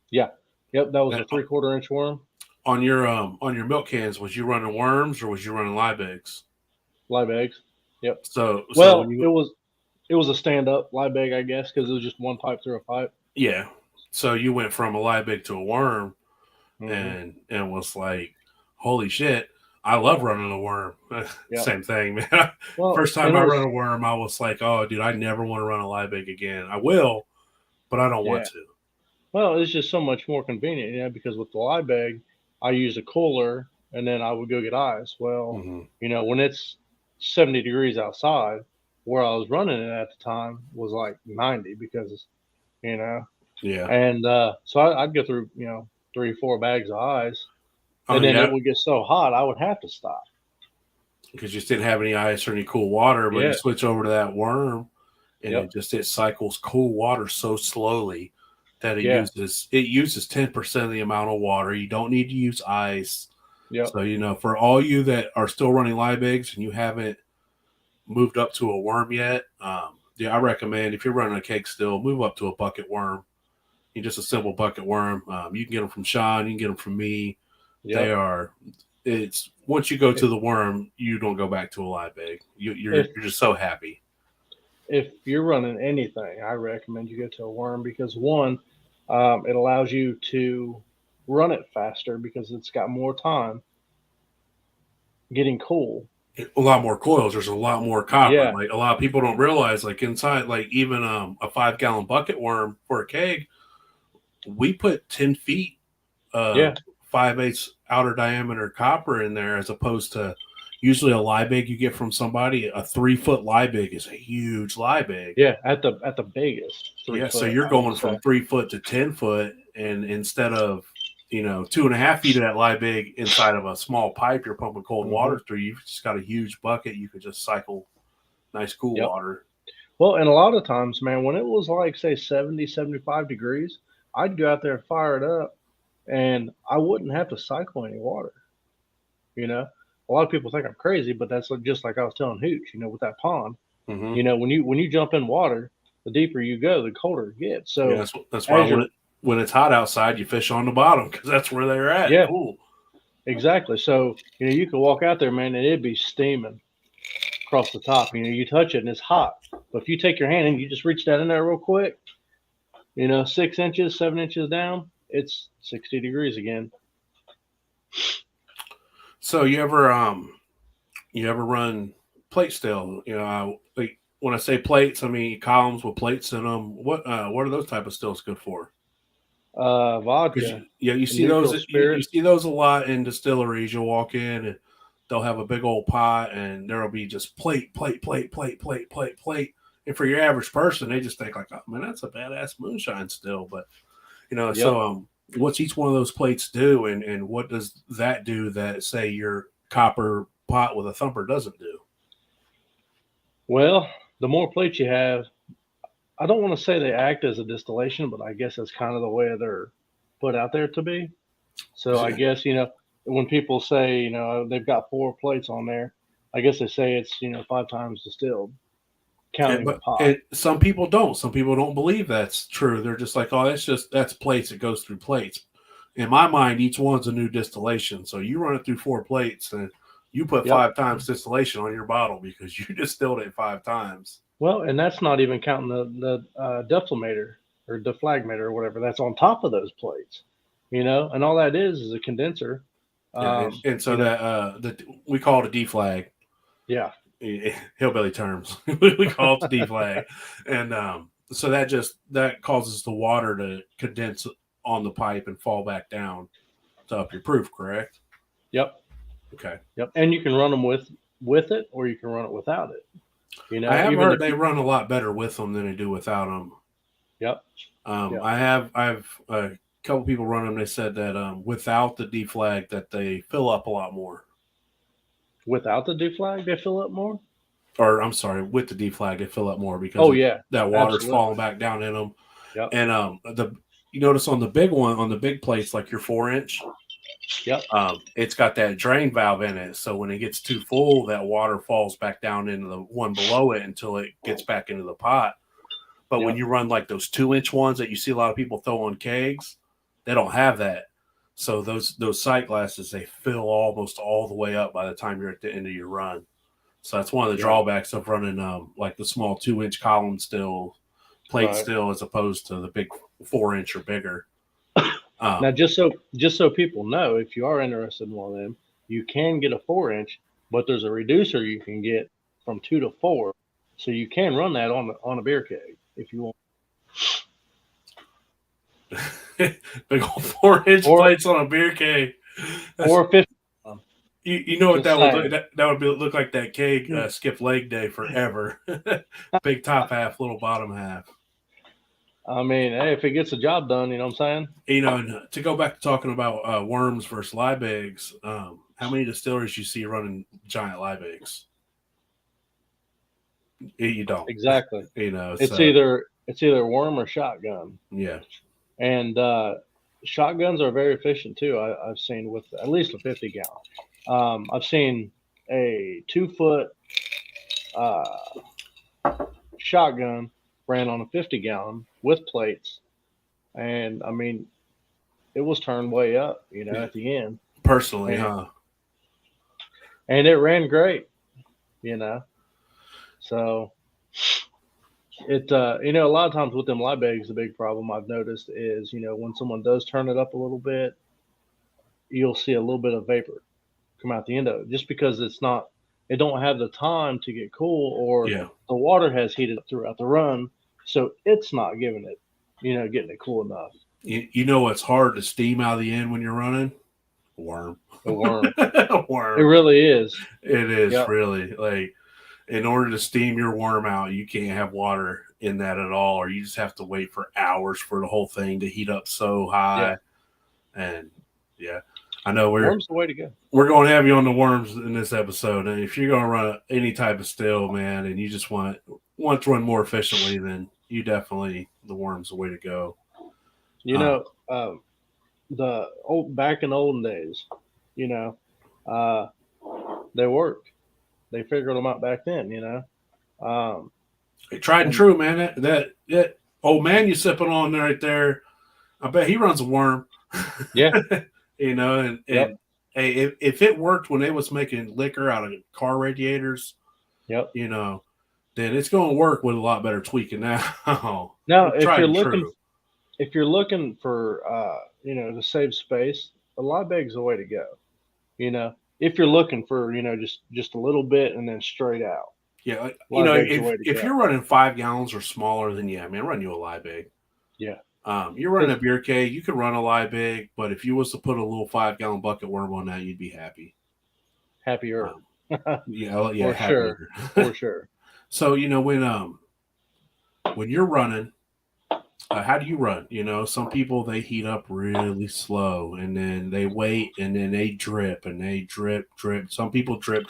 Speaker 2: yeah. Yep. That was
Speaker 1: That
Speaker 2: a 3/4 inch worm,
Speaker 1: on your milk cans, was you running worms or was you running live eggs?
Speaker 2: live eggs. Yep.
Speaker 1: So when
Speaker 2: Well, it
Speaker 1: you
Speaker 2: was it was a stand up live egg, I guess, because it was just one pipe through a pipe.
Speaker 1: yeah, so you went from a live egg to a worm,
Speaker 2: Hmm.
Speaker 1: and was like, holy shit, I love running a worm.
Speaker 2: Yep.
Speaker 1: Same thing, man.
Speaker 2: Well,
Speaker 1: First time
Speaker 2: and it
Speaker 1: I run
Speaker 2: was
Speaker 1: a worm, I was like, oh, dude, I never want to run a live egg again. I will, but I don't want
Speaker 2: yeah.
Speaker 1: to.
Speaker 2: Well, it's just so much more convenient, because with the live egg, I use a cooler and then I would go get ice. Well,
Speaker 1: Hmm.
Speaker 2: when it's 70 degrees outside, where I was running it at the time was like 90 because, you know,
Speaker 1: Yeah.
Speaker 2: and so I'd go through, 3, 4 bags of ice,
Speaker 1: Oh
Speaker 2: and then it
Speaker 1: yeah,
Speaker 2: would get so hot I would have to stop.
Speaker 1: because you just didn't have any ice or any cool water, but you
Speaker 2: Yeah.
Speaker 1: switch over to that worm, and
Speaker 2: Yep.
Speaker 1: it cycles cool water so slowly that
Speaker 2: Yeah.
Speaker 1: it uses 10% of the amount of water. You don't need to use ice.
Speaker 2: Yep.
Speaker 1: So you know, for all you that are still running live eggs and you haven't moved up to a worm yet, yeah, I recommend if you're running a cake still, move up to a bucket worm. You just a simple bucket worm. You can get them from Sean. You can get them from me. They
Speaker 2: Yep.
Speaker 1: are. It's once you go
Speaker 2: If
Speaker 1: to the worm, you don't go back to a live egg.
Speaker 2: if
Speaker 1: You're just so happy.
Speaker 2: if you're running anything, I recommend you go to a worm because one, it allows you to run it faster because it's got more time getting cool.
Speaker 1: A lot more coils. There's a lot more copper.
Speaker 2: Yeah,
Speaker 1: Like a lot of people don't realize. Like inside, like even a 5 gallon bucket worm for a keg, we put 10 feet
Speaker 2: yeah,
Speaker 1: 5/8 outer diameter copper in there, as opposed to usually a Liebig you get from somebody. A 3 foot Liebig is a huge Liebig.
Speaker 2: yeah. At the biggest three
Speaker 1: Yeah, so
Speaker 2: foot,
Speaker 1: you're
Speaker 2: I would
Speaker 1: going
Speaker 2: say.
Speaker 1: from 3 foot to 10 foot, and instead of 2.5 feet of that Liebig inside of a small pipe you're pumping cold water through, you've just got a huge bucket. You could just cycle nice cool water.
Speaker 2: Well, and a lot of times, man, when it was like, say, 70, 75 degrees, I'd go out there and fire it up, and I wouldn't have to cycle any water. A lot of people think I'm crazy, but that's just like I was telling Hooch, with that pond.
Speaker 1: Mm-hmm.
Speaker 2: When you jump in water, the deeper you go, the colder it gets. So
Speaker 1: yeah, that's why when it's hot outside, you fish on the bottom because that's where they're at.
Speaker 2: Yeah,
Speaker 1: cool.
Speaker 2: Exactly. So you could walk out there, man, and it'd be steaming across the top. You touch it and it's hot. But if you take your hand and you just reach that in there real quick, 6 inches, 7 inches down, it's 60 degrees again.
Speaker 1: So you ever run plate still? Like when I say plates, I mean columns with plates in them. What are those type of stills good for?
Speaker 2: Vodka.
Speaker 1: You see those. You see those a lot in distilleries. You'll walk in and they'll have a big old pot, and there'll be just plate. And for your average person, they just think like, "Oh man, that's a badass moonshine still." But so what's each one of those plates do, and what does that do that say your copper pot with a thumper doesn't do?
Speaker 2: Well, the more plates you have, I don't want to say they act as a distillation, but I guess that's kind of the way they're put out there to be. So I guess, when people say, they've got 4 plates on there, I guess they say it's, 5 times distilled, counting the pot.
Speaker 1: And some people don't. Some people don't believe that's true. They're just like, oh, that's plates. It goes through plates. In my mind, each one's a new distillation. So you run it through 4 plates, and you put 5 times distillation on your bottle because you distilled it 5 times.
Speaker 2: Well, and that's not even counting the deflator or deflagmator or whatever that's on top of those plates, and all that is a condenser.
Speaker 1: And so that we call it a deflag.
Speaker 2: Yeah.
Speaker 1: Hillbilly terms. We call it the deflag. And so that causes the water to condense on the pipe and fall back down to up your proof, correct?
Speaker 2: Yep.
Speaker 1: Okay.
Speaker 2: Yep. And you can run them with it, or you can run it without it.
Speaker 1: I have heard they run a lot better with them than they do without them.
Speaker 2: Yep.
Speaker 1: I've a couple people run them. They said that without the deflag that they fill up a lot more.
Speaker 2: Without the deflag, they fill up more?
Speaker 1: Or I'm sorry, with the deflag, they fill up more because that water's falling back down in them.
Speaker 2: Yep.
Speaker 1: And you notice on the big one, on the big plates, like your 4-inch,
Speaker 2: yep.
Speaker 1: It's got that drain valve in it. So when it gets too full, that water falls back down into the one below it until it gets back into the pot. But when you run like those 2-inch ones that you see a lot of people throw on kegs, they don't have that. So those sight glasses, they fill almost all the way up by the time you're at the end of your run. So that's one of the drawbacks of running like the small 2-inch column still, plate still, as opposed to the big 4-inch or bigger.
Speaker 2: Now, just so people know, if you are interested in one of them, you can get a 4-inch, but there's a reducer you can get from 2 to 4, so you can run that on a beer keg if you want.
Speaker 1: Big old 4-inch plates on a beer keg,
Speaker 2: or 50.
Speaker 1: You know what that would look? That would look like that keg skipped leg day forever. Big top half, little bottom half.
Speaker 2: I mean, hey, if it gets the job done, you know what I'm saying?
Speaker 1: And to go back to talking about worms versus Liebigs, how many distilleries you see running giant Liebigs? You don't.
Speaker 2: Exactly.
Speaker 1: It's
Speaker 2: either worm or shotgun.
Speaker 1: Yeah.
Speaker 2: And shotguns are very efficient too. I've seen with at least a 50 gallon. I've seen a 2-foot shotgun ran on a 50 gallon with plates, and I mean, it was turned way up, at the end.
Speaker 1: Personally, huh?
Speaker 2: And it ran great, So it, a lot of times with them Liebigs, the big problem I've noticed is, when someone does turn it up a little bit, you'll see a little bit of vapor come out the end of it, just because it don't have the time to get cool, or the water has heated up throughout the run, so it's not giving it, getting it cool enough.
Speaker 1: You know what's hard to steam out of the end when you're running? A worm.
Speaker 2: A worm. It really is.
Speaker 1: It is really like, in order to steam your worm out, you can't have water in that at all, or you just have to wait for hours for the whole thing to heat up so high. And yeah, I know
Speaker 2: worms the way to go.
Speaker 1: We're going to have you on the worms in this episode, and if you're going to run any type of still, man, and you just want to run more efficiently, then you definitely the worms the way to go.
Speaker 2: You know, the old back in olden days, you know, they worked. They figured them out back then. You know,
Speaker 1: tried and true, man. That old man you sipping on right there, I bet he runs a worm.
Speaker 2: Yeah.
Speaker 1: You know, and hey, if it worked when they was making liquor out of car radiators, you know, then it's going to work with a lot better tweaking now.
Speaker 2: Now, if you're looking for, you know, to save space, a lot big's the way to go. You know, if you're looking for, you know, just a little bit and then straight out.
Speaker 1: Yeah, you know, if you're running 5 gallons or smaller, then yeah, man, run you a Liebig.
Speaker 2: Yeah.
Speaker 1: You're running a beer keg, you could run a Liebig, but if you was to put a little 5-gallon bucket worm on that, you'd be happy.
Speaker 2: Happier.
Speaker 1: Yeah,
Speaker 2: for
Speaker 1: happier.
Speaker 2: Sure. For sure.
Speaker 1: So, you know, when you're running, how do you run? You know, some people, they heat up really slow, and then they wait, and then they drip, and they drip. Some people drip,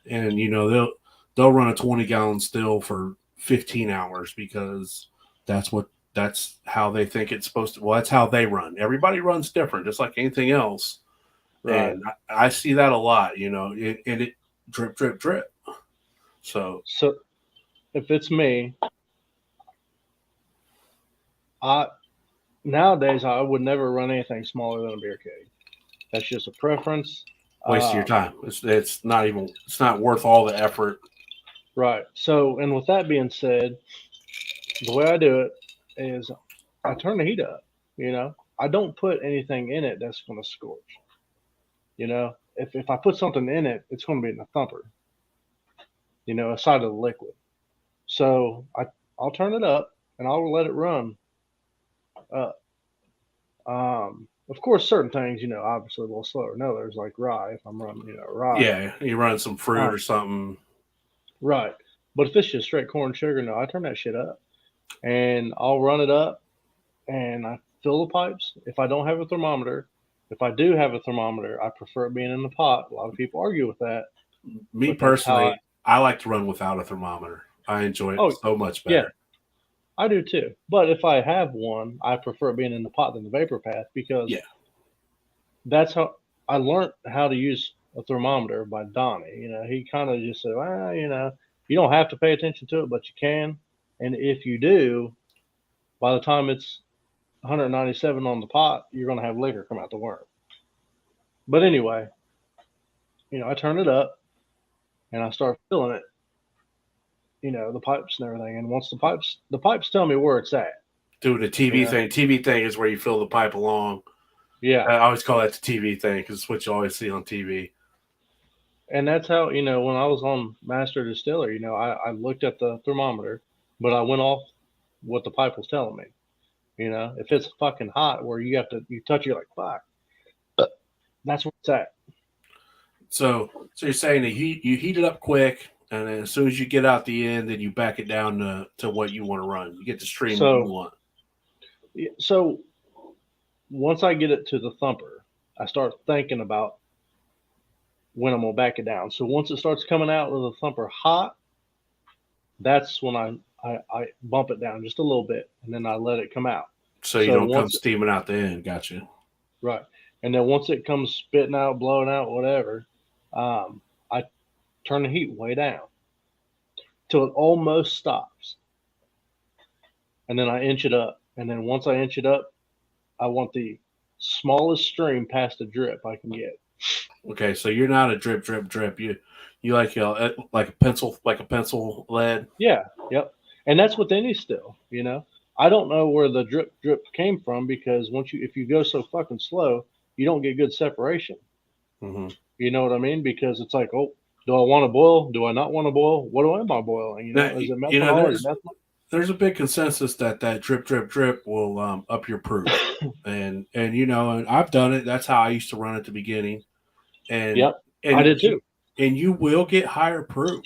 Speaker 1: and you know they'll run a 20-gallon still for 15 hours because that's how they think it's supposed to. Well, that's how they run. Everybody runs different, just like anything else. Right. And I see that a lot, you know, and it drip. So
Speaker 2: if it's me, nowadays I would never run anything smaller than a beer keg. That's just a preference.
Speaker 1: Waste of your time. It's not worth all the effort.
Speaker 2: Right. So, and with that being said, the way I do it is I turn the heat up. You know, I don't put anything in it that's going to scorch. You know, if I put something in it, it's going to be in the thumper. You know, aside of the liquid. So I'll turn it up and I'll let it run up. Of course, certain things, you know, obviously a little slower than others, like rye. If I'm running, you know, rye.
Speaker 1: Yeah, you run some fruit or something.
Speaker 2: Right. But if it's just straight corn sugar, no, I turn that shit up. And I'll run it up and I fill the pipes. If I don't have a thermometer, if I do have a thermometer, I prefer it being in the pot. A lot of people argue with that.
Speaker 1: Me personally, I like to run without a thermometer. I enjoy it so much better.
Speaker 2: Yeah, I do too. But if I have one, I prefer it being in the pot than the vapor path because that's how I learned how to use a thermometer by Donnie. You know, he kind of just said, well, you know, you don't have to pay attention to it, but you can. And if you do, by the time it's 197 on the pot, you're going to have liquor come out the worm. But anyway, you know, I turn it up and I start filling it, you know, the pipes and everything. And once the pipes tell me where it's at.
Speaker 1: Dude, the TV thing. TV thing is where you fill the pipe along.
Speaker 2: Yeah.
Speaker 1: I always call that the TV thing because it's what you always see on TV.
Speaker 2: And that's how, you know, when I was on Master Distiller, you know, I looked at the thermometer, but I went off what the pipe was telling me. You know, if it's fucking hot where you touch it, you're like, fuck. That's where it's at.
Speaker 1: So you're saying that you heat it up quick, and then as soon as you get out the end, then you back it down to what you want to run. You get the stream you want.
Speaker 2: So once I get it to the thumper, I start thinking about when I'm going to back it down. So once it starts coming out of the thumper hot, that's when I bump it down just a little bit, and then I let it come out.
Speaker 1: So you don't come steaming out the end. Gotcha.
Speaker 2: Right. And then once it comes spitting out, blowing out, whatever, I turn the heat way down till it almost stops. And then I inch it up. And then once I inch it up, I want the smallest stream past the drip I can get.
Speaker 1: Okay, so you're not a drip. You like a pencil lead.
Speaker 2: Yeah. Yep. And that's with any still, you know. I don't know where the drip came from because if you go so fucking slow, you don't get good separation.
Speaker 1: Mm-hmm.
Speaker 2: You know what I mean? Because it's like, oh, do I want to boil? Do I not want to boil? What am I boiling? You know, is it methanol?
Speaker 1: There's a big consensus that drip will up your proof, and you know, and I've done it. That's how I used to run at the beginning, and
Speaker 2: I did too.
Speaker 1: And you will get higher proof,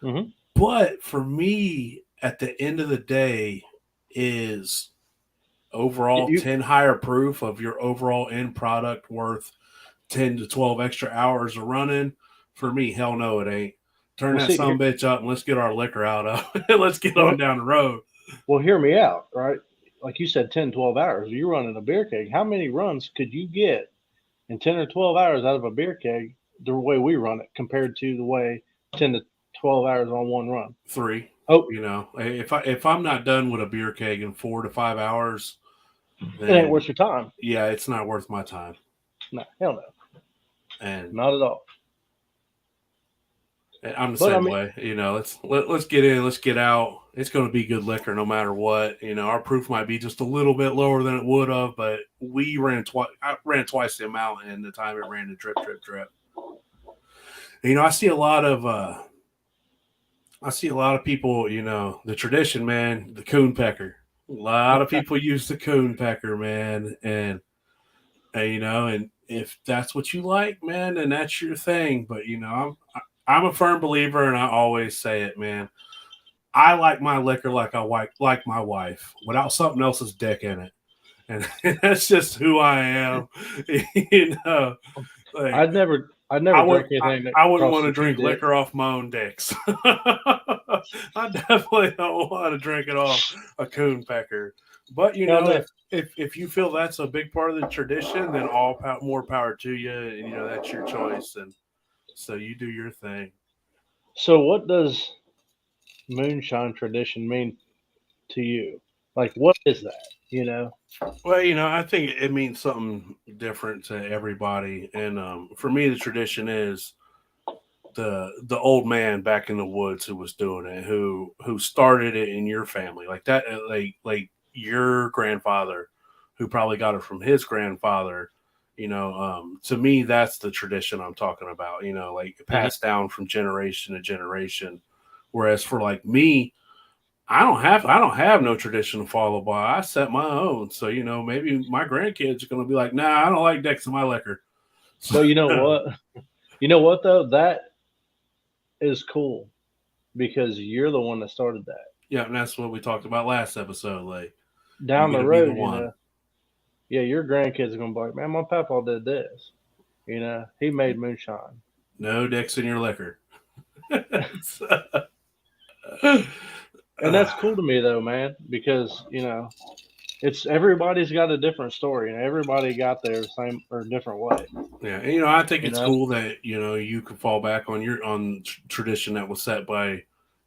Speaker 2: mm-hmm.
Speaker 1: but for me, at the end of the day, is overall
Speaker 2: You
Speaker 1: 10 higher proof of your overall end product worth 10 to 12 extra hours of running? For me, hell no, it ain't. Turn
Speaker 2: well
Speaker 1: that
Speaker 2: see
Speaker 1: some
Speaker 2: here,
Speaker 1: bitch up and let's get our liquor out of it. Let's get
Speaker 2: well
Speaker 1: on down the road.
Speaker 2: well hear me out, right? Like you said, 10, 12 hours. You're running a beer keg. How many runs could you get in 10 or 12 hours out of a beer keg the way we run it compared to the way 10 to 12 hours on one run?
Speaker 1: Three.
Speaker 2: Oh,
Speaker 1: If I'm not done with a beer keg in 4 to 5 hours,
Speaker 2: it ain't
Speaker 1: then
Speaker 2: worth your time.
Speaker 1: yeah, it's not worth my time.
Speaker 2: No, hell no,
Speaker 1: And
Speaker 2: not at all.
Speaker 1: I'm the
Speaker 2: But I
Speaker 1: same
Speaker 2: mean,
Speaker 1: way. Let's get in, let's get out. It's going to be good liquor no matter what. Our proof might be just a little bit lower than it would have, but we ran twice. I ran twice the amount in the time it ran the drip, drip, drip. I see a lot of people. The tradition, man, the coon pecker. A lot of people use the coon pecker, man, and if that's what you like, man, then that's your thing. But I'm a firm believer, and I always say it, man. I like my liquor like I like my wife, without something else's dick in it, and that's just who I am. you know, like
Speaker 2: I'd
Speaker 1: I
Speaker 2: never
Speaker 1: would
Speaker 2: drink anything that
Speaker 1: I wouldn't want
Speaker 2: crosses
Speaker 1: to
Speaker 2: two
Speaker 1: drink
Speaker 2: dicks.
Speaker 1: liquor off my own dicks. I definitely don't want to drink it off a coon pecker. But
Speaker 2: Hell no.
Speaker 1: if you feel that's a big part of the tradition, then more power to you, and that's your choice, and so you do your thing.
Speaker 2: So, what does moonshine tradition mean to you? Like, what is that? You know?
Speaker 1: Well, I think it means something different to everybody, and for me, the tradition is the old man back in the woods who was doing it, who started it in your family, like that, like your grandfather, who probably got it from his grandfather. To me, that's the tradition I'm talking about. Like
Speaker 2: Hmm.
Speaker 1: passed down from generation to generation. Whereas for like me, I don't have no tradition to follow by. I set my own. So maybe my grandkids are going to be like, nah, I don't like Dex in my liquor. So,
Speaker 2: But you know what? You know what though? That is cool because you're the one that started that.
Speaker 1: yeah, and that's what we talked about last episode. Like, you
Speaker 2: Down
Speaker 1: got
Speaker 2: the
Speaker 1: to be the
Speaker 2: road,
Speaker 1: one.
Speaker 2: yeah, your grandkids are gonna be like, man, my papa did this. He made moonshine.
Speaker 1: No Dex in your liquor.
Speaker 2: And that's cool to me though, man, because it's everybody's got a different story, and everybody got there the same or different way.
Speaker 1: yeah, and, I think
Speaker 2: You
Speaker 1: it's
Speaker 2: know,
Speaker 1: cool that you can fall back on your tradition that was set by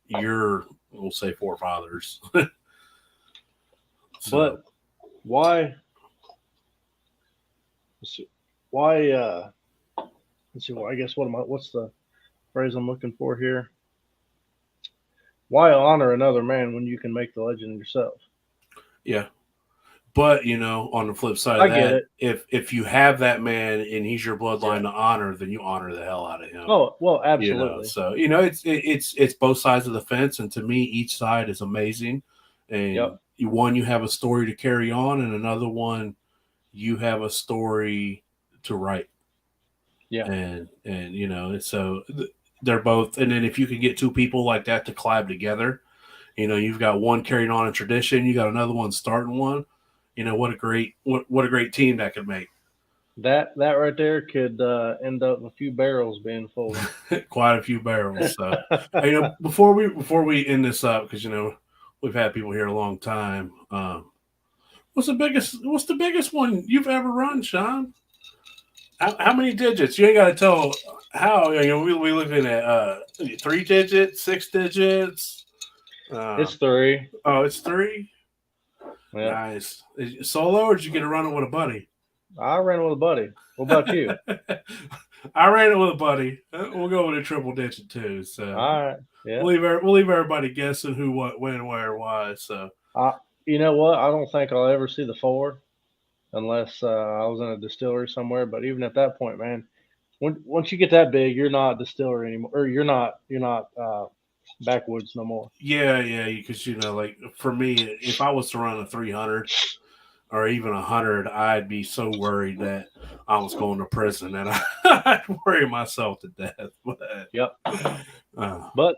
Speaker 1: your, we'll say, forefathers. So
Speaker 2: but why? Why? Let's see. Well, I guess what's the phrase I'm looking for here? Why honor another man when you can make the legend yourself?
Speaker 1: yeah, but on the flip side of
Speaker 2: I get
Speaker 1: that,
Speaker 2: it.
Speaker 1: if you have that man and he's your bloodline
Speaker 2: Yeah.
Speaker 1: to honor, then you honor the hell out of him.
Speaker 2: Oh well, absolutely.
Speaker 1: So it's both sides of the fence, and to me, each side is amazing.
Speaker 2: Yep.
Speaker 1: And you have a story to carry on, and another one you have a story to write.
Speaker 2: Yeah.
Speaker 1: And so they're both. And then if you can get two people like that to collab together, you've got one carrying on a tradition, you got another one starting one. What a great team that could make.
Speaker 2: That right there could end up a few barrels being full.
Speaker 1: Quite a few barrels. So before we end this up, because we've had people here a long time. What's the biggest one you've ever run, Sean? How many digits? You ain't got to tell how. We looking at 3 digits, 6 digits.
Speaker 2: It's three.
Speaker 1: Oh, it's three.
Speaker 2: Yeah.
Speaker 1: Nice. Solo, or did you get to run it with a buddy?
Speaker 2: I ran with a buddy. What about you?
Speaker 1: I ran it with a buddy. We'll go with a triple digit too. So
Speaker 2: All right. Yeah.
Speaker 1: we'll leave everybody guessing who, what, when, where, why. So
Speaker 2: I, you know what? I don't think I'll ever see the four unless I was in a distillery somewhere. But even at that point, man, once you get that big, you're not a distillery anymore, or you're not backwoods no more.
Speaker 1: yeah, because like for me, if I was to run a 300 or even 100, I'd be so worried that I was going to prison and I'd worry myself to death. But
Speaker 2: Yep.
Speaker 1: uh,
Speaker 2: But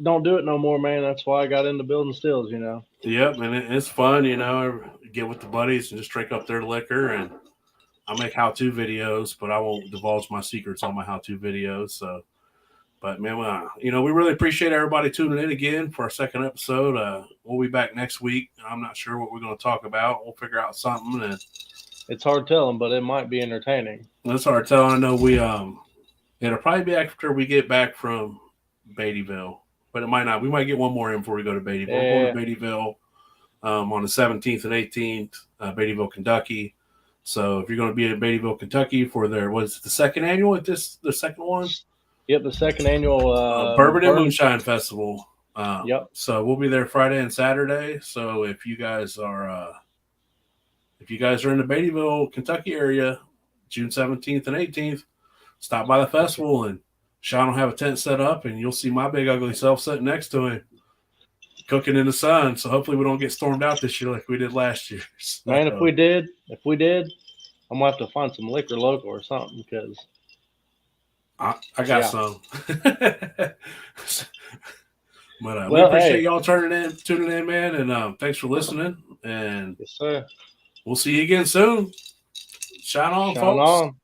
Speaker 2: don't do it no more, man. That's why I got into building stills.
Speaker 1: Yep, and it's fun, get with the buddies and just drink up their liquor. And I make how-to videos, but I won't divulge my secrets on my how-to videos. So, but man, we really appreciate everybody tuning in again for our second episode. We'll be back next week. I'm not sure what we're going to talk about. We'll figure out something, and
Speaker 2: it's hard telling, but it might be entertaining.
Speaker 1: That's hard telling. I know it'll probably be after we get back from Beattyville, but it might not. We might get one more in before we go to Beattyville.
Speaker 2: Yeah.
Speaker 1: We're going to Beattyville on the 17th and 18th, Beattyville, Kentucky. So if you're going to be at Beattyville, Kentucky for the second annual at the second one?
Speaker 2: Yep, the second annual
Speaker 1: Bourbon and Moonshine Festival.
Speaker 2: Yep. So
Speaker 1: we'll be there Friday and Saturday. So if you guys are in the Beattyville, Kentucky area, June 17th and 18th, stop by the festival, and Sean will have a tent set up, and you'll see my big ugly self sitting next to him, cooking in the sun. So hopefully we don't get stormed out this year like we did last year. So,
Speaker 2: man, if we did, I'm gonna have to find some liquor local or something, because
Speaker 1: I got some. But we appreciate y'all tuning in, man, and thanks for listening. And
Speaker 2: yes, sir.
Speaker 1: We'll see you again soon. Shine on, folks.
Speaker 2: On.